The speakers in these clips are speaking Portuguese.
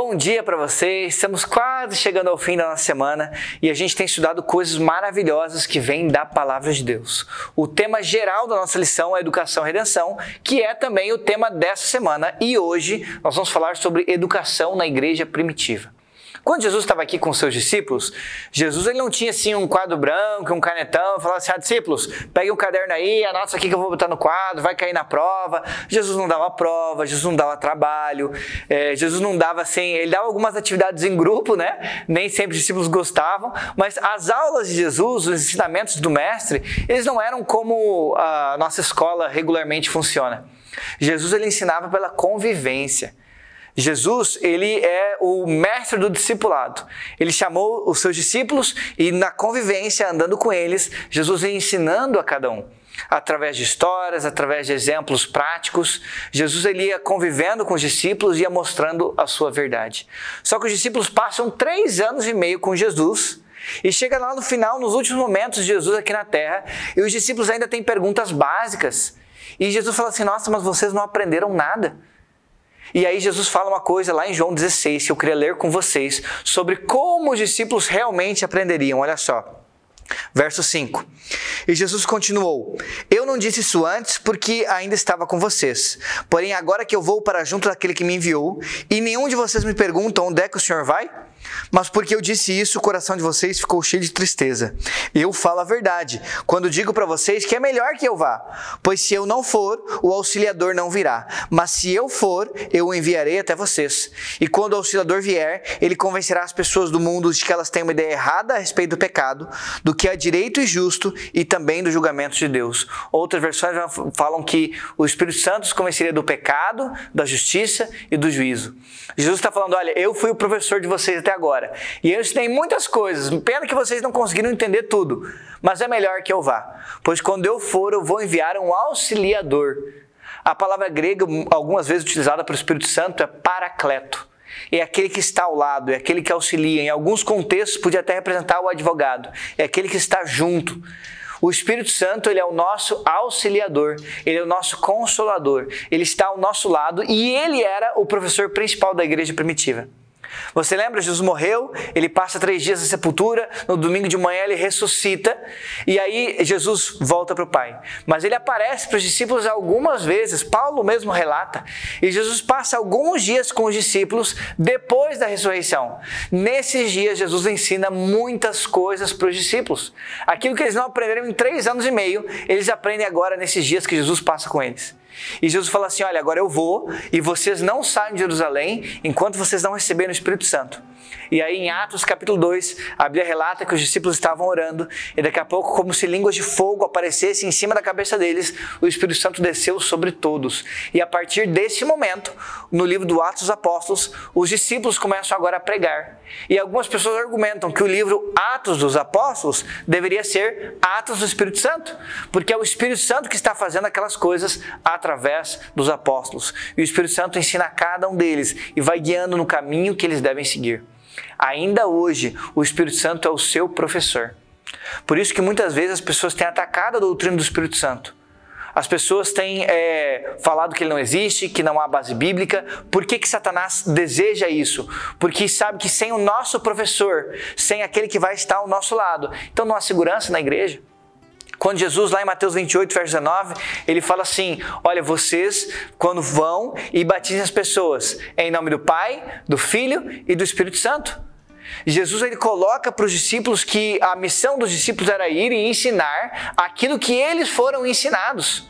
Bom dia para vocês, estamos quase chegando ao fim da nossa semana e a gente tem estudado coisas maravilhosas que vêm da Palavra de Deus. O tema geral da nossa lição é Educação e Redenção, que é também o tema dessa semana, e hoje nós vamos falar sobre educação na igreja primitiva. Quando Jesus estava aqui com os seus discípulos, Jesus ele não tinha assim um quadro branco, um canetão, falava assim, discípulos, peguem um caderno aí, anota isso aqui que eu vou botar no quadro, vai cair na prova. Jesus não dava prova, Jesus não dava trabalho, Jesus não dava assim, ele dava algumas atividades em grupo, né? Nem sempre os discípulos gostavam, mas as aulas de Jesus, os ensinamentos do mestre, eles não eram como a nossa escola regularmente funciona. Jesus ele ensinava pela convivência. Jesus, ele é o mestre do discipulado. Ele chamou os seus discípulos e na convivência, andando com eles, Jesus ia ensinando a cada um. Através de histórias, através de exemplos práticos, Jesus ele ia convivendo com os discípulos e ia mostrando a sua verdade. Só que os discípulos passam 3 anos e meio com Jesus e chega lá no final, nos últimos momentos de Jesus aqui na terra, e os discípulos ainda têm perguntas básicas. E Jesus fala assim, nossa, mas vocês não aprenderam nada. E aí Jesus fala uma coisa lá em João 16, que eu queria ler com vocês, sobre como os discípulos realmente aprenderiam. Olha só, verso 5. E Jesus continuou, eu não disse isso antes porque ainda estava com vocês. Porém, agora que eu vou para junto daquele que me enviou, e nenhum de vocês me pergunta onde é que o Senhor vai? Mas porque eu disse isso, o coração de vocês ficou cheio de tristeza. Eu falo a verdade, quando digo para vocês que é melhor que eu vá. Pois se eu não for, o auxiliador não virá. Mas se eu for, eu o enviarei até vocês. E quando o auxiliador vier, ele convencerá as pessoas do mundo de que elas têm uma ideia errada a respeito do pecado, do que é direito e justo, e também do julgamento de Deus. Outras versões falam que o Espírito Santo os convenceria do pecado, da justiça e do juízo. Jesus está falando, olha, eu fui o professor de vocês até agora. E eu ensinei muitas coisas. Pena que vocês não conseguiram entender tudo. Mas é melhor que eu vá. Pois quando eu for, eu vou enviar um auxiliador. A palavra grega, algumas vezes utilizada para o Espírito Santo, é paracleto. É aquele que está ao lado, é aquele que auxilia. Em alguns contextos, podia até representar o advogado. É aquele que está junto. O Espírito Santo, ele é o nosso auxiliador, ele é o nosso consolador, ele está ao nosso lado e ele era o professor principal da igreja primitiva. Você lembra? Jesus morreu, ele passa 3 dias na sepultura, no domingo de manhã ele ressuscita e aí Jesus volta para o Pai. Mas ele aparece para os discípulos algumas vezes, Paulo mesmo relata, e Jesus passa alguns dias com os discípulos depois da ressurreição. Nesses dias Jesus ensina muitas coisas para os discípulos. Aquilo que eles não aprenderam em 3 anos e meio, eles aprendem agora nesses dias que Jesus passa com eles. E Jesus fala assim, olha, agora eu vou e vocês não saem de Jerusalém enquanto vocês não receberem o Espírito Santo. E aí em Atos capítulo 2, a Bíblia relata que os discípulos estavam orando e daqui a pouco, como se línguas de fogo aparecessem em cima da cabeça deles, o Espírito Santo desceu sobre todos. E a partir desse momento, no livro do Atos dos Apóstolos, os discípulos começam agora a pregar. E algumas pessoas argumentam que o livro Atos dos Apóstolos deveria ser Atos do Espírito Santo, porque é o Espírito Santo que está fazendo aquelas coisas através dos apóstolos. E o Espírito Santo ensina a cada um deles e vai guiando no caminho que eles devem seguir. Ainda hoje, o Espírito Santo é o seu professor. Por isso que muitas vezes as pessoas têm atacado a doutrina do Espírito Santo. As pessoas têm falado que ele não existe, que não há base bíblica. Por que Satanás deseja isso? Porque sabe que sem o nosso professor, sem aquele que vai estar ao nosso lado, então não há segurança na igreja. Quando Jesus, lá em Mateus 28, verso 19, ele fala assim, olha, vocês, quando vão e batizem as pessoas, em nome do Pai, do Filho e do Espírito Santo. Jesus, ele coloca para os discípulos que a missão dos discípulos era ir e ensinar aquilo que eles foram ensinados.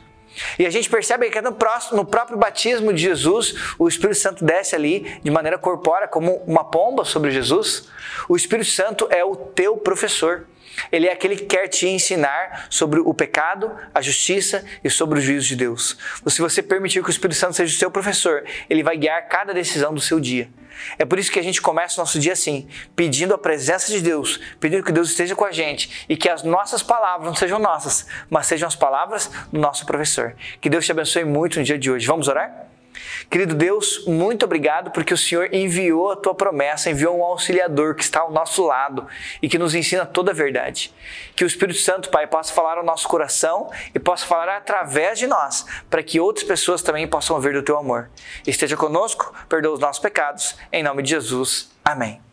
E a gente percebe que no próprio batismo de Jesus, o Espírito Santo desce ali de maneira corpórea, como uma pomba sobre Jesus. O Espírito Santo é o teu professor. Ele é aquele que quer te ensinar sobre o pecado, a justiça e sobre o juízo de Deus. Se você permitir que o Espírito Santo seja o seu professor, ele vai guiar cada decisão do seu dia. É por isso que a gente começa o nosso dia assim, pedindo a presença de Deus, pedindo que Deus esteja com a gente e que as nossas palavras não sejam nossas, mas sejam as palavras do nosso professor. Que Deus te abençoe muito no dia de hoje. Vamos orar? Querido Deus, muito obrigado porque o Senhor enviou a tua promessa, enviou um auxiliador que está ao nosso lado e que nos ensina toda a verdade. Que o Espírito Santo, Pai, possa falar ao nosso coração e possa falar através de nós, para que outras pessoas também possam ouvir do teu amor. Esteja conosco, perdoa os nossos pecados, em nome de Jesus. Amém.